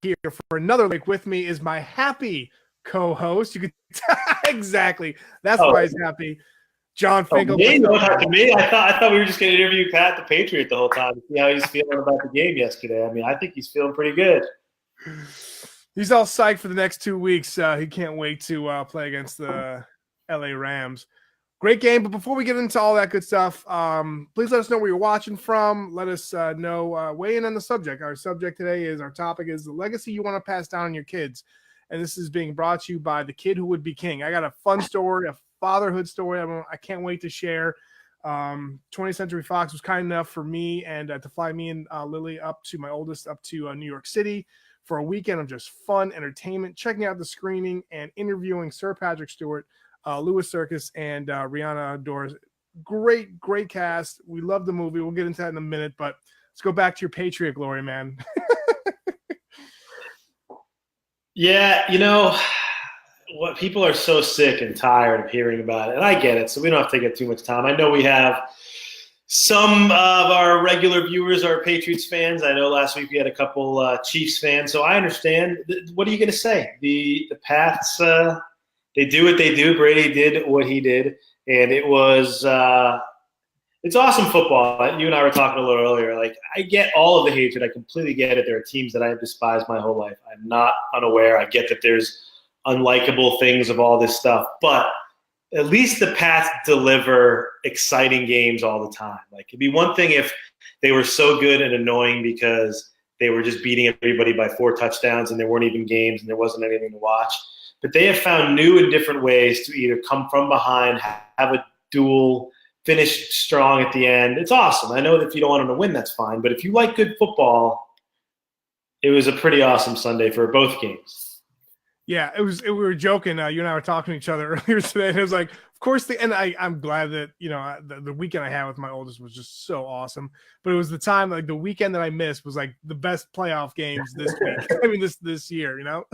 here for another week. With me is my happy co-host. You could exactly. That's why he's happy. Jon Finkel. Me? Don't talk to me. I thought we were just going to interview Pat the Patriot the whole time to see how he's feeling about the game yesterday. I mean, I think he's feeling pretty good. He's all psyched for the next 2 weeks. He can't wait to play against the LA Rams. Great game. But before we get into all that good stuff, please let us know where you're watching from. Let us know, weigh in on the subject. Our subject today is, our topic is the legacy you want to pass down on your kids. And this is being brought to you by The Kid Who Would Be King. I got a fun story, a fatherhood story I can't wait to share. 20th Century Fox was kind enough for me and to fly me and Lily up to my oldest up to New York City for a weekend of just fun entertainment, checking out the screening and interviewing Sir Patrick Stewart, Louis Circus, and Rihanna Doors. Great cast. We love the movie. We'll get into that in a minute, but let's go back to your Patriot glory, man. Yeah, you know, what people are so sick and tired of hearing about it, and I get it, so we don't have to take up too much time. I know we have some of our regular viewers are Patriots fans. I know last week we had a couple Chiefs fans, so I understand. What are you going to say? The Pats, they do what they do. Brady did what he did, and it was it's awesome football. You and I were talking a little earlier. Like, I get all of the hatred. I completely get it. There are teams that I have despised my whole life. I'm not unaware. I get that there's unlikable things of all this stuff, but at least the Pats deliver exciting games all the time. Like, it'd be one thing if they were so good and annoying because they were just beating everybody by 4 touchdowns and there weren't even games and there wasn't anything to watch. But they have found new and different ways to either come from behind, have a duel, finish strong at the end. It's awesome. I know that if you don't want them to win, that's fine. But if you like good football, it was a pretty awesome Sunday for both games. Yeah, it was. We were joking. You and I were talking to each other earlier today, and it was like, of course, I'm glad that, you know, the weekend I had with my oldest was just so awesome. But it was the time, like the weekend that I missed was like the best playoff games this week. I mean, this year, you know.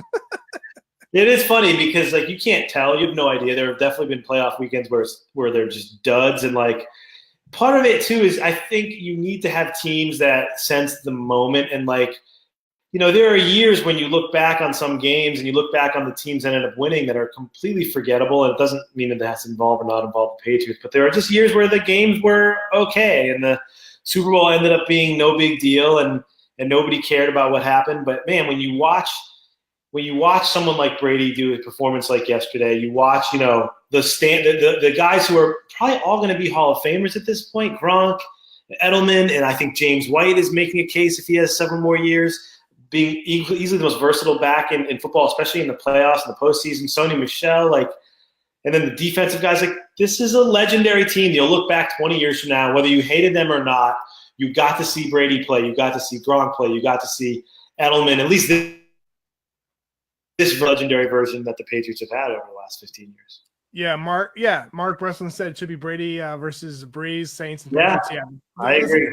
It is funny because, like, you can't tell. You have no idea. There have definitely been playoff weekends where they're just duds. And, like, part of it, too, is I think you need to have teams that sense the moment. And, like, you know, there are years when you look back on some games and you look back on the teams that ended up winning that are completely forgettable. And it doesn't mean that it has to involve or not involve the Patriots. But there are just years where the games were okay. And the Super Bowl ended up being no big deal and nobody cared about what happened. But, man, when you watch someone like Brady do a performance like yesterday, you watch, you know, the guys who are probably all going to be Hall of Famers at this point, Gronk, Edelman, and I think James White is making a case if he has several more years, being easily the most versatile back in football, especially in the playoffs and the postseason. Sony Michel, like, and then the defensive guys, like, this is a legendary team. You'll look back 20 years from now, whether you hated them or not, you got to see Brady play, you got to see Gronk play, you got to see Edelman, at least this legendary version that the Patriots have had over the last 15 years. Yeah, Mark Breslin said it should be Brady versus Breeze, Saints. And Patriots. Yeah, I agree.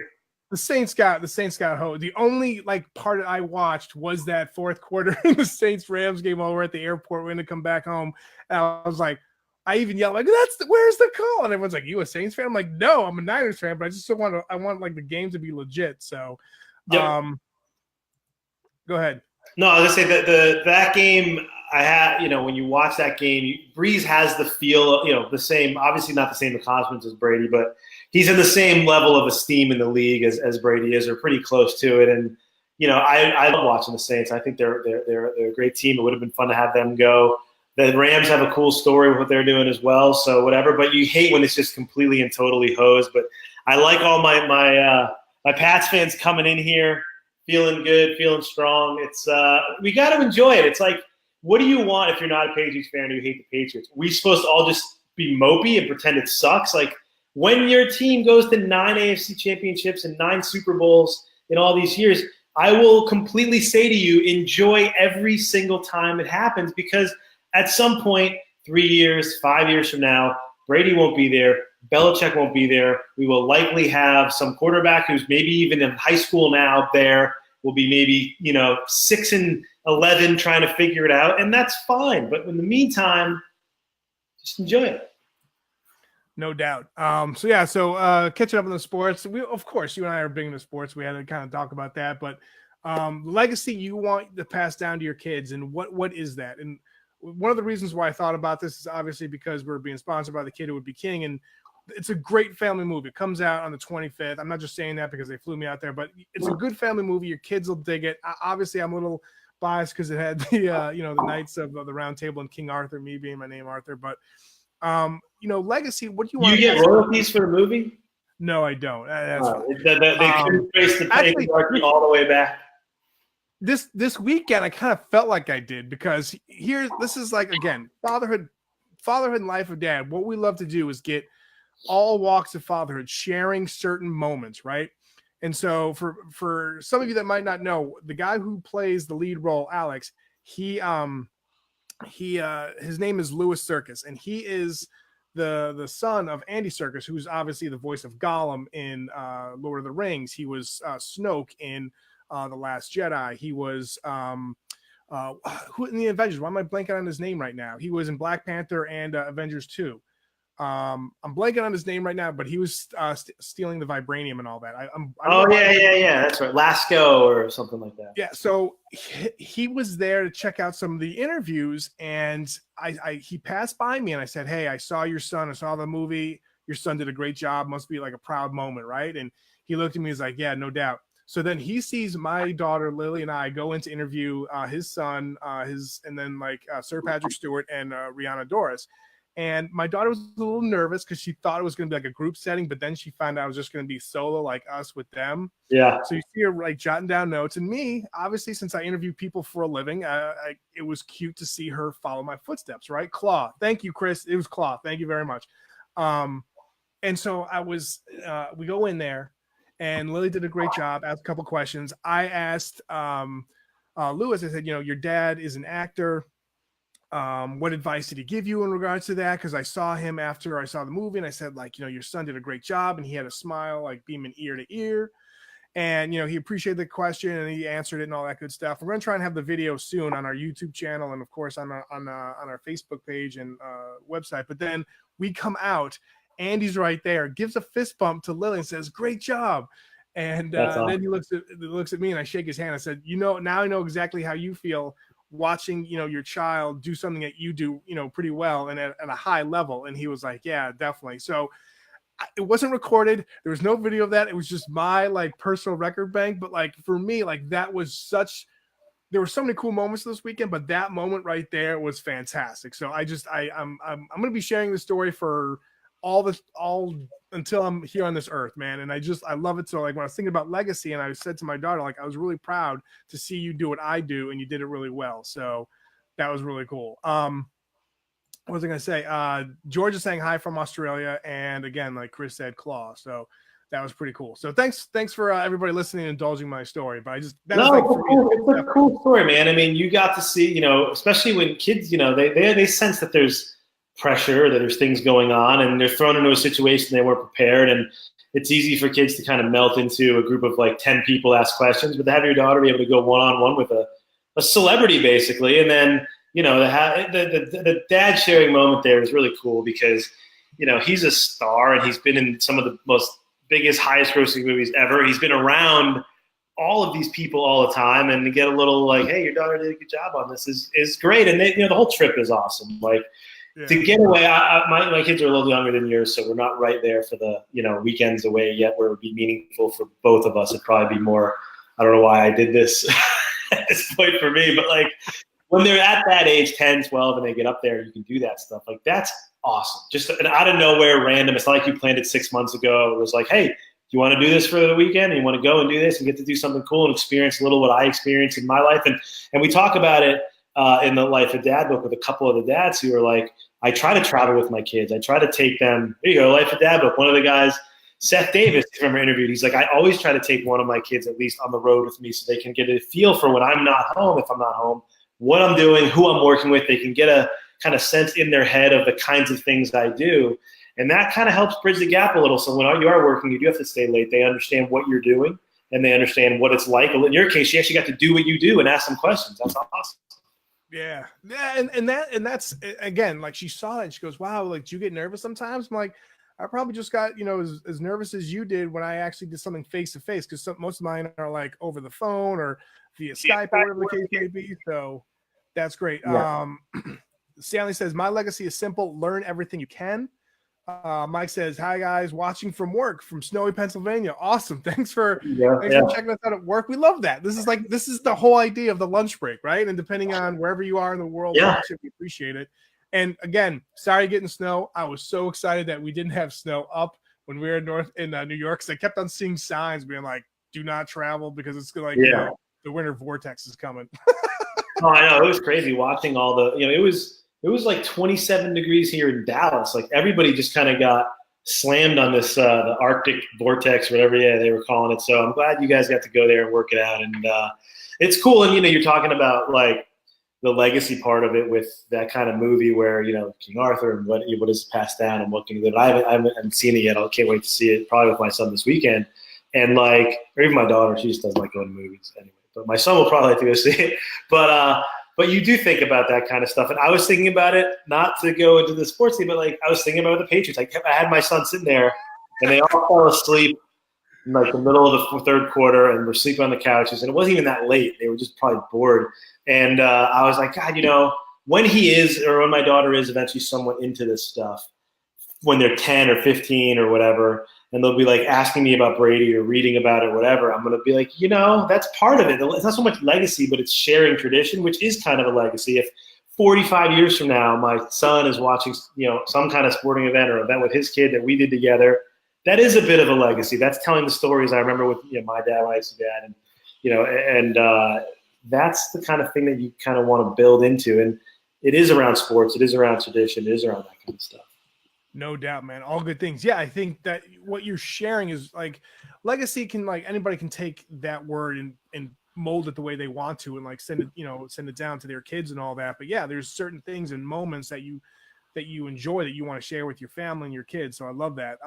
The Saints got the only like part that I watched was that fourth quarter in the Saints Rams game while we're at the airport. We're going to come back home, and I was like, I even yelled like, where's the call? And everyone's like, you a Saints fan? I'm like, no, I'm a Niners fan, but I just I want like the game to be legit. So, yep. Go ahead. No, I was gonna say that game I had. You know, when you watch that game, Breeze has the feel. You know, the same. Obviously, not the same accomplishments as Brady, but he's in the same level of esteem in the league as Brady is, or pretty close to it. And you know, I love watching the Saints. I think they're a great team. It would have been fun to have them go. The Rams have a cool story with what they're doing as well. So whatever. But you hate when it's just completely and totally hosed. But I like all my Pats fans coming in here, feeling good, feeling strong. It's we got to enjoy it. It's like, what do you want if you're not a Patriots fan and you hate the Patriots? Are we supposed to all just be mopey and pretend it sucks? Like, when your team goes to 9 AFC championships and 9 Super Bowls in all these years, I will completely say to you, enjoy every single time it happens, because at some point, 3 years, 5 years from now, Brady won't be there. Belichick won't be there. We will likely have some quarterback who's maybe even in high school now there, will be maybe, 6-11 trying to figure it out, and that's fine. But in the meantime, just enjoy it. No doubt. So catching up on the sports. Of course, you and I are big into sports. We had to kind of talk about that, but legacy you want to pass down to your kids, and what is that? And one of the reasons why I thought about this is obviously because we're being sponsored by The Kid Who Would Be King, and it's a great family movie. It comes out on the 25th. I'm not just saying that because they flew me out there, but it's a good family movie. Your kids will dig it. Obviously, I'm a little biased because it had the the Knights of the Round Table and King Arthur, me being my name Arthur. But legacy. What do you want? You get royalties for the movie? No, I don't. That's they couldn't trace the patriarchy all the way back. This weekend, I kind of felt like I did, because this is like, again, fatherhood and life of dad. What we love to do is get all walks of fatherhood, sharing certain moments, right? And so for some of you that might not know, the guy who plays the lead role, Alex, his name is Louis Serkis, and he is the son of Andy Serkis, who's obviously the voice of Gollum in Lord of the Rings. He was Snoke in The Last Jedi. He was who in the Avengers? Why am I blanking on his name right now? He was in Black Panther and Avengers 2. I'm blanking on his name right now, but he was stealing the vibranium and all that. Yeah. That's right. Lasco or something like that. Yeah. So he was there to check out some of the interviews, and he passed by me, and I said, "Hey, I saw your son. I saw the movie. Your son did a great job. Must be like a proud moment, right?" And he looked at me. He's like, "Yeah, no doubt." So then he sees my daughter Lily and I go in to interview his son, and then Sir Patrick Stewart and Rihanna Doris. And my daughter was a little nervous because she thought it was going to be like a group setting, but then she found out it was just going to be solo, like us with them. Yeah. So you see her like jotting down notes, and me, obviously, since I interview people for a living, it was cute to see her follow my footsteps. Right, Claw. Thank you, Chris. It was Claw. Thank you very much. And so we go in there, and Lily did a great job. Asked a couple questions. I asked Lewis. I said, your dad is an actor. What advice did he give you in regards to that? Because I saw him after I saw the movie, and I said, your son did a great job, and he had a smile like beaming ear to ear, and he appreciated the question and he answered it and all that good stuff. We're gonna try and have the video soon on our YouTube channel and of course on our Facebook page and website. But then we come out, Andy's right there, gives a fist bump to Lily and says, "Great job." And awesome. Then he looks at me, and I shake his hand. I said, now I know exactly how you feel watching your child do something that you do pretty well and at a high level. And he was like, "Yeah, definitely." So it wasn't recorded, there was no video of that, it was just my personal record bank. But for me, that was there were so many cool moments this weekend, but that moment right there was fantastic. So I'm gonna be sharing the story for all until I'm here on this earth, man. And I love it. So when I was thinking about legacy, and I said to my daughter, I was really proud to see you do what I do, and you did it really well. So that was really cool. What was I gonna say? George is saying hi from Australia, and again, like Chris said, Claw. So that was pretty cool. So thanks for everybody listening and indulging my story. But it's a cool story, man. I mean, you got to see, especially when kids, they sense that there's pressure, that there's things going on, and they're thrown into a situation they weren't prepared. And it's easy for kids to kind of melt into a group of 10 people, ask questions, but to have your daughter be able to go one-on-one with a celebrity basically, and then the dad sharing moment there is really cool because he's a star and he's been in some of the most biggest, highest grossing movies ever. He's been around all of these people all the time, and to get a little "Hey, your daughter did a good job on this" is great. And the whole trip is awesome. To get away, my kids are a little younger than yours, so we're not right there for the weekends away yet, where it would be meaningful for both of us. It'd probably be more. I don't know why I did this at this point for me, but when they're at that age, 10, 12, and they get up there, you can do that stuff. That's awesome. Just an out of nowhere, random. It's not like you planned it 6 months ago. It was hey, do you want to do this for the weekend? And you want to go and do this and get to do something cool and experience a little what I experienced in my life. And we talk about it in the Life of Dad book with a couple of the dads who are I try to travel with my kids. I try to take them. There you go, Life of Dad book. One of the guys, Seth Davis, I remember interviewed. He's I always try to take one of my kids at least on the road with me so they can get a feel for when I'm not home, if I'm not home, what I'm doing, who I'm working with. They can get a kind of sense in their head of the kinds of things I do. And that kind of helps bridge the gap a little. So when you are working, you do have to stay late. They understand what you're doing, and they understand what it's like. In your case, you actually got to do what you do and ask some questions. That's awesome. Yeah. And that's again, she saw it and she goes, "Wow, do you get nervous sometimes?" I'm like, I probably just got, as nervous as you did when I actually did something face to face, because most of mine are like over the phone or via Skype or whatever the case may be. So that's great. Yeah. Stanley says, my legacy is simple. Learn everything you can. Mike says, hi guys, watching from work from snowy Pennsylvania. Awesome. Thanks for checking us out at work. We love that. This is the whole idea of the lunch break, right? And depending on wherever you are in the world, watch it, we appreciate it. And again, sorry getting snow. I was so excited that we didn't have snow up when we were in New York, because I kept on seeing signs being like, do not travel because it's like the winter vortex is coming. Oh, I know. It was crazy watching all the, it was like 27 degrees here in Dallas. Like everybody just kind of got slammed on this, the Arctic vortex, whatever they were calling it. So I'm glad you guys got to go there and work it out. And it's cool. And, you're talking about like the legacy part of it with that kind of movie where, King Arthur and what is passed down and what can you live. I haven't seen it yet. I can't wait to see it probably with my son this weekend. And like, or even my daughter, she just doesn't like going to movies anyway. But my son will probably like to go see it. But you do think about that kind of stuff. And I was thinking about it, not to go into the sports team, but like I was thinking about the Patriots. I had my son sitting there, and they all fell asleep in like the middle of the third quarter, and were sleeping on the couches. And it wasn't even that late. They were just probably bored. And I was like, God, when he is, or when my daughter is eventually somewhat into this stuff, when they're 10 or 15 or whatever, and they'll be like asking me about Brady or reading about it or whatever, I'm going to be like, that's part of it. It's not so much legacy, but it's sharing tradition, which is kind of a legacy. If 45 years from now, my son is watching, some kind of sporting event or event with his kid that we did together, that is a bit of a legacy. That's telling the stories I remember with my dad, my dad, and that's the kind of thing that you kind of want to build into. And it is around sports. It is around tradition. It is around that kind of stuff. No doubt, man. All good things. Yeah, I think that what you're sharing is like legacy can, like, anybody can take that word and mold it the way they want to, and like send it down to their kids and all that. But yeah, there's certain things and moments that you enjoy that you want to share with your family and your kids. So I love that.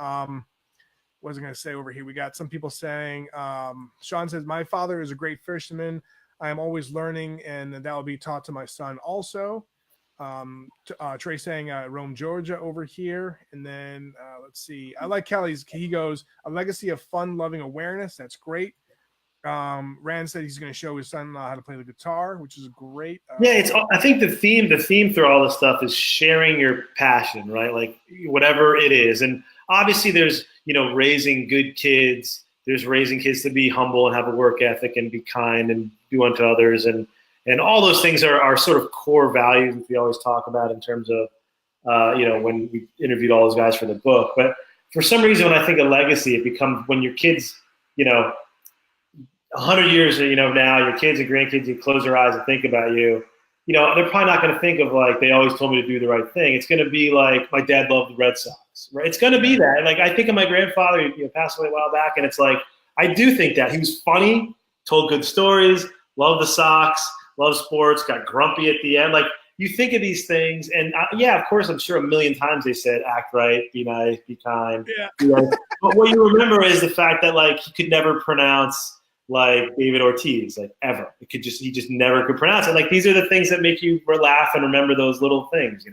What was I going to say over here? We got some people saying, Sean says, my father is a great fisherman. I am always learning, and that will be taught to my son also. Trey saying Rome, Georgia over here. And then let's see. I like Kelly's. He goes, a legacy of fun, loving awareness. That's great. Rand said he's going to show his son how to play the guitar, which is great. I think the theme through all this stuff is sharing your passion, right? Like whatever it is. And obviously there's, raising good kids. There's raising kids to be humble and have a work ethic and be kind and do unto others. And all those things are sort of core values that we always talk about in terms of, when we interviewed all those guys for the book. But for some reason, when I think of legacy, it becomes when your kids, 100 years, now your kids and grandkids, you close their eyes and think about you, they're probably not going to think of like, they always told me to do the right thing. It's going to be like, my dad loved the Red Sox, right? It's going to be that. Like, I think of my grandfather, passed away a while back, and it's like, I do think that he was funny, told good stories, loved the Sox, loved sports, got grumpy at the end. Like, you think of these things, and of course, I'm sure a million times they said, act right, be nice, be kind. Yeah. But what you remember is the fact that, like, he could never pronounce, like, David Ortiz, like, ever. He just never could pronounce it. Like, these are the things that make you laugh and remember those little things,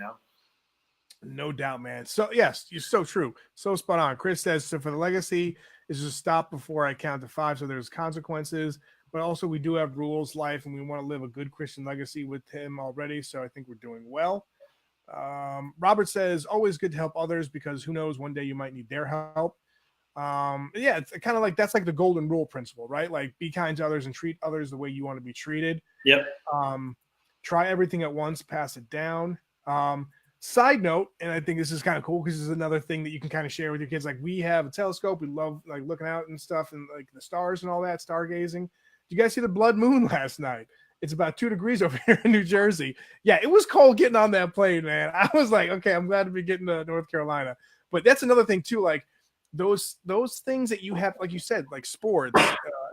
No doubt, man. So, yes, you're so true. So spot on. Chris says, so for the legacy is to stop before I count to 5, so there's consequences. But also we do have rules, life, and we want to live a good Christian legacy with him already. So I think we're doing well. Robert says, always good to help others because who knows, one day you might need their help. It's kind of like, that's like the golden rule principle, right? Like, be kind to others and treat others the way you want to be treated. Yep. Try everything at once, pass it down. Side note, and I think this is kind of cool because this is another thing that you can kind of share with your kids. Like, we have a telescope. We love like looking out and stuff and like the stars and all that, stargazing. Did you guys see the blood moon last night? It's about 2 degrees over here in New Jersey. Yeah, it was cold getting on that plane, man. I was like, okay, I'm glad to be getting to North Carolina. But that's another thing too, like those things that you have, like you said, like sports,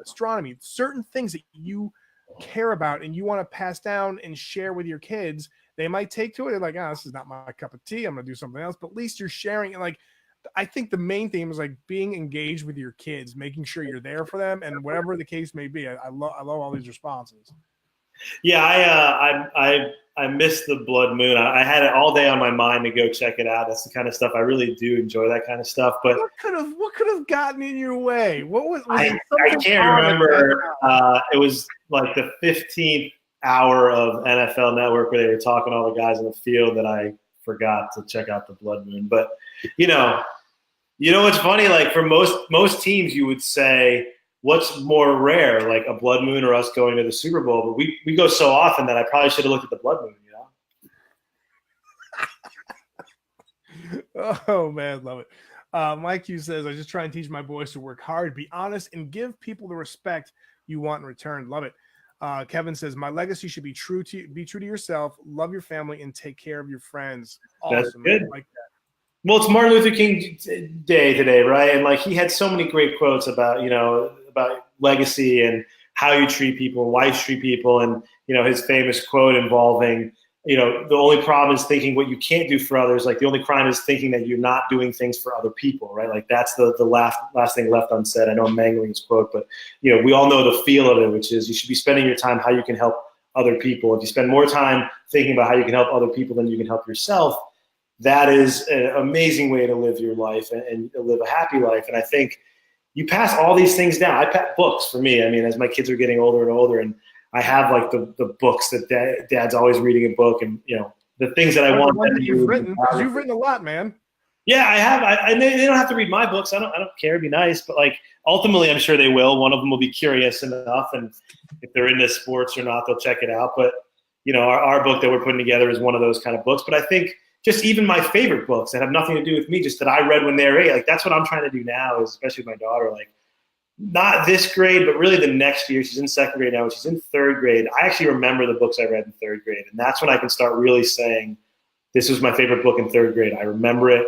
astronomy, certain things that you care about and you want to pass down and share with your kids. They might take to it. They're like, this is not my cup of tea. I'm going to do something else. But at least you're sharing it. Like, I think the main theme is like being engaged with your kids, making sure you're there for them, and whatever the case may be. I love all these responses. Yeah, I I missed the Blood Moon. I had it all day on my mind to go check it out. That's the kind of stuff I really do enjoy. That kind of stuff. But what could have gotten in your way? What was I can't remember. It was like the 15th hour of NFL Network where they were talking all the guys in the field that I forgot to check out the Blood Moon. But you know what's funny? Like for most teams, you would say, what's more rare, like a Blood Moon or us going to the Super Bowl? But we go so often that I probably should have looked at the Blood Moon, Oh man, love it. Mike Hughes says, I just try and teach my boys to work hard, be honest, and give people the respect you want in return. Love it. Kevin says, my legacy should be true to yourself, love your family, and take care of your friends. Awesome. That's good. I like that. Well, it's Martin Luther King Day today, right? And like he had so many great quotes about legacy and how you treat people, why you treat people, and his famous quote involving the only problem is thinking what you can't do for others. Like the only crime is thinking that you're not doing things for other people, right? Like that's the last thing left unsaid. I know I'm mangling his quote, but we all know the feel of it, which is you should be spending your time how you can help other people. If you spend more time thinking about how you can help other people than you can help yourself, that is an amazing way to live your life and live a happy life. And I think you pass all these things down. I pass books for me. I mean, as my kids are getting older and older, and I have like the books that dad's always reading a book, and the things that I want. You've written a lot, man. Yeah, I have. They don't have to read my books. I don't care. It'd be nice, but like ultimately, I'm sure they will. One of them will be curious enough, and if they're into sports or not, they'll check it out. But our book that we're putting together is one of those kind of books. But I think just even my favorite books that have nothing to do with me, just that I read when they were 8, like that's what I'm trying to do now, especially with my daughter. Like not this grade, but really the next year. She's in 2nd grade now. She's in 3rd grade. I actually remember the books I read in 3rd grade, and that's when I can start really saying, this was my favorite book in 3rd grade. I remember it.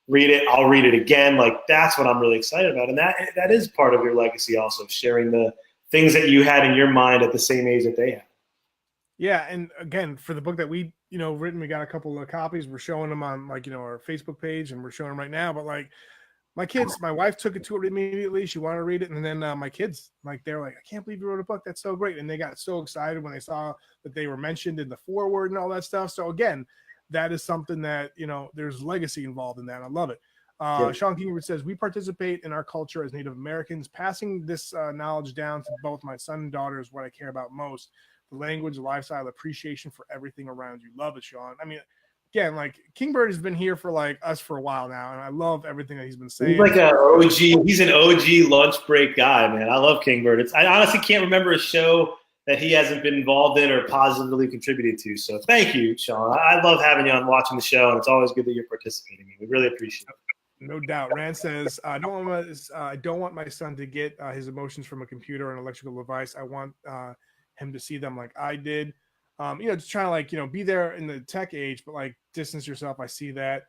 Read it. I'll read it again. Like that's what I'm really excited about, and that is part of your legacy, also sharing the things that you had in your mind at the same age that they had. Yeah, and again, for the book that we written, we got a couple of copies. We're showing them on our Facebook page, and we're showing them right now. But like my kids, my wife took it to her immediately. She wanted to read it, and then my kids, they're like, I can't believe you wrote a book. That's so great, and they got so excited when they saw that they were mentioned in the foreword and all that stuff. So again, that is something that there's legacy involved in that. I love it. Sean Kingbird says, we participate in our culture as Native Americans. Passing this knowledge down to both my son and daughter is what I care about most. The language, the lifestyle, appreciation for everything around you. Love it, Sean. I mean, again, like Kingbird has been here for like us for a while now, and I love everything that he's been saying. He's like an OG. He's an OG lunch break guy, man. I love Kingbird. I honestly can't remember a show that he hasn't been involved in or positively contributed to. So thank you, Sean. I love having you on, watching the show, and it's always good that you're participating. We really appreciate it. No doubt. Rand says, I don't want my son to get his emotions from a computer or an electrical device. I want him to see them like I did. Just trying to like, be there in the tech age, but like distance yourself. I see that.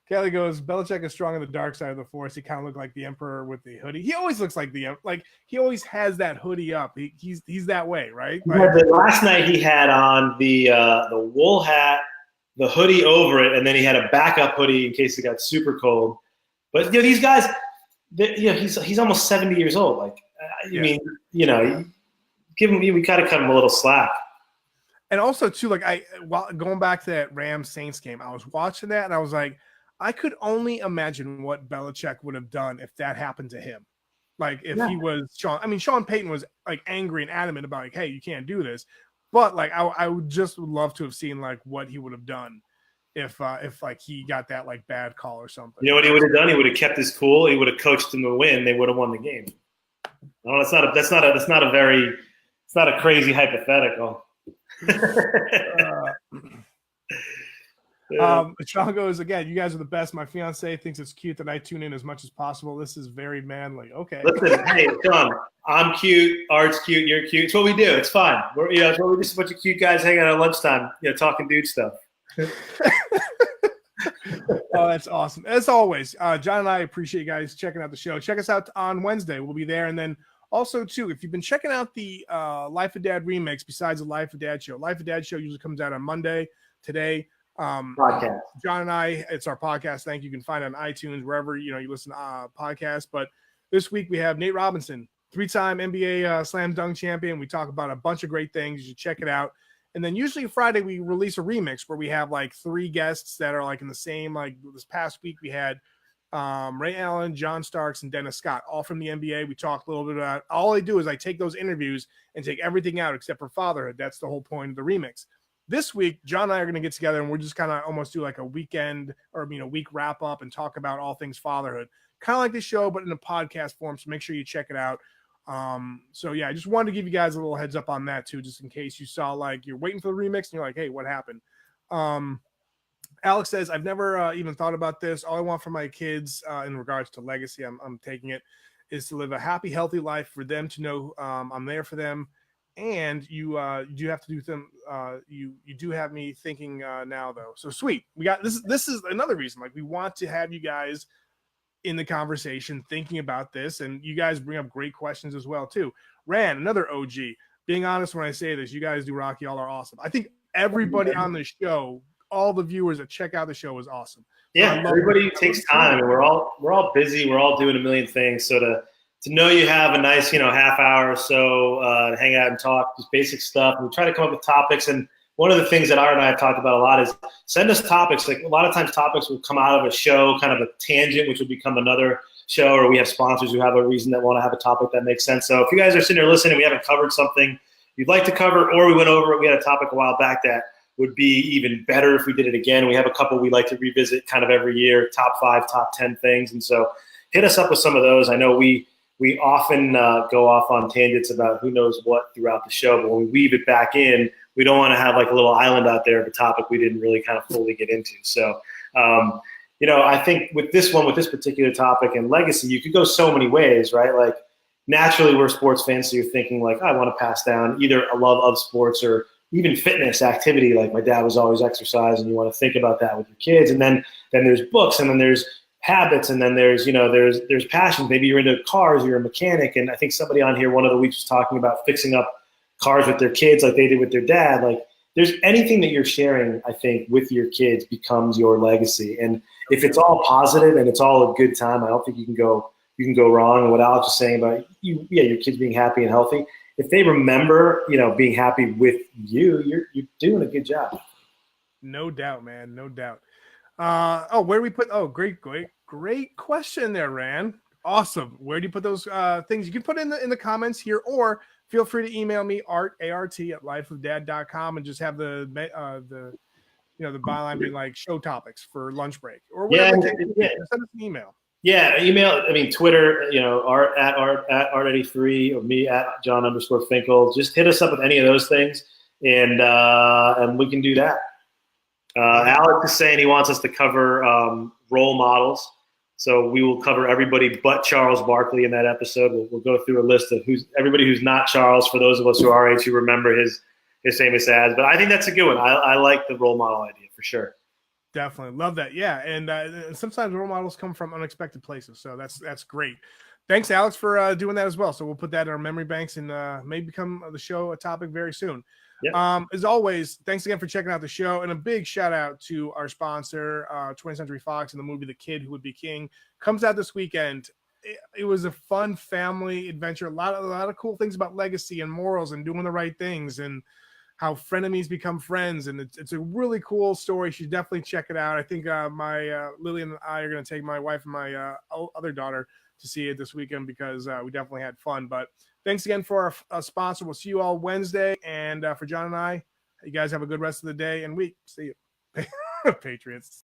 Kelly goes, Belichick is strong on the dark side of the force. He kind of looked like the Emperor with the hoodie. He always looks like he always has that hoodie up. He's that way, right? The last night he had on the wool hat, the hoodie over it, and then he had a backup hoodie in case it got super cold. But these guys, he's almost 70 years old. Like, I mean, give him. We got to cut him a little slack. And also too, like going back to that Rams Saints game, I was watching that and I was like, I could only imagine what Belichick would have done if that happened to him. Like if he was Sean. I mean, Sean Payton was like angry and adamant about like, hey, you can't do this. But like I would just love to have seen like what he would have done if like he got that like bad call or something. You know what he would have done? He would have kept his cool. He would have coached them to win. They would have won the game. No, that's not a crazy hypothetical. Sean goes, again, you guys are the best. My fiance thinks it's cute that I tune in as much as possible. This is very manly. Okay. Listen, hey, Sean, I'm cute, Art's cute, you're cute. It's what we do. It's fine. We're just a bunch of cute guys hanging out at lunchtime, talking dude stuff. Oh, that's awesome. As always, John and I appreciate you guys checking out the show. Check us out on Wednesday. We'll be there. And then also, too, if you've been checking out the Life of Dad remix besides the Life of Dad show, Life of Dad show usually comes out on Monday. Today, podcast. John and I, it's our podcast. Thank you. You can find it on iTunes, wherever you listen to podcasts. But this week we have Nate Robinson 3-time NBA slam dunk champion. We talk about a bunch of great things. You should check it out. And then usually Friday we release a remix where we have like 3 guests that are like in the same, like this past week we had Ray Allen, John Starks, and Dennis Scott, all from the NBA. We talked a little bit about, all I do is I take those interviews and take everything out except for fatherhood. That's the whole point of the remix. This week, John and I are going to get together and we're just kind of almost do like a weekend or, week wrap up and talk about all things fatherhood, kind of like the show, but in a podcast form. So make sure you check it out. So yeah, I just wanted to give you guys a little heads up on that too, just in case you saw like you're waiting for the remix and you're like, hey, what happened? Alex says, I've never even thought about this. All I want for my kids in regards to legacy, I'm taking it, is to live a happy, healthy life, for them to know I'm there for them. And you do have to do them. You do have me thinking now, though. So sweet. We got this. This is another reason. Like, we want to have you guys in the conversation thinking about this. And you guys bring up great questions as well, too. Ran, another OG. Being honest when I say this, you guys do rock. Y'all are awesome. I think everybody on the show, all the viewers that check out the show, is awesome. Yeah, everybody takes time. We're all busy. We're all doing a million things. So to know you have a nice, half hour or so to hang out and talk, just basic stuff. And we try to come up with topics. And one of the things that Art and I have talked about a lot is send us topics. Like, a lot of times topics will come out of a show, kind of a tangent, which will become another show, or we have sponsors who have a reason that want to have a topic that makes sense. So if you guys are sitting there listening and we haven't covered something you'd like to cover, or we went over it, we had a topic a while back that would be even better if we did it again. We have a couple we like to revisit kind of every year, top 5, top 10 things. And so hit us up with some of those. I know we often go off on tangents about who knows what throughout the show, but when we weave it back in, we don't want to have like a little island out there of a topic we didn't really kind of fully get into. So, I think with this particular topic and legacy, you could go so many ways, right? Like, naturally we're sports fans, so you're thinking like, I want to pass down either a love of sports or even fitness activity. Like, my dad was always exercise, and you want to think about that with your kids. And then there's books, and then there's habits, and then there's passion. Maybe you're into cars, you're a mechanic. And I think somebody on here one of the weeks was talking about fixing up cars with their kids like they did with their dad. Like, there's anything that you're sharing, I think, with your kids becomes your legacy. And if it's all positive and it's all a good time, I don't think you can go wrong. And what Alex was saying about your kids being happy and healthy, if they remember, being happy with you, you're doing a good job. No doubt, man. No doubt. Where do we put? Oh, great question there, Ran. Awesome. Where do you put those things? You can put in the comments here, or feel free to email me, art@lifeofdad.com, and just have the byline being like show topics for lunch break or whatever. Yeah. Send us an email. Yeah, email. I mean, Twitter. Art at art83, or me at Jon_Finkel. Just hit us up with any of those things, and we can do that. Alex is saying he wants us to cover role models, so we will cover everybody but Charles Barkley in that episode. We'll go through a list of everybody who's not Charles, for those of us who are our age who remember his famous ads. But I think that's a good one. I like the role model idea for sure. Definitely love that. Yeah, and sometimes role models come from unexpected places, so that's great. Thanks, Alex, for doing that as well. So we'll put that in our memory banks and maybe become the show a topic very soon. Yep. As always, thanks again for checking out the show, and a big shout out to our sponsor, 20th Century Fox, and the movie The Kid Who Would Be King comes out this weekend. It was a fun family adventure. A lot of cool things about legacy and morals and doing the right things, and how frenemies become friends. And it's a really cool story. You should definitely check it out. I think my Lillian and I are going to take my wife and my other daughter to see it this weekend, because we definitely had fun. But thanks again for our sponsor. We'll see you all Wednesday. And for John and I, you guys have a good rest of the day and week. See you. Patriots.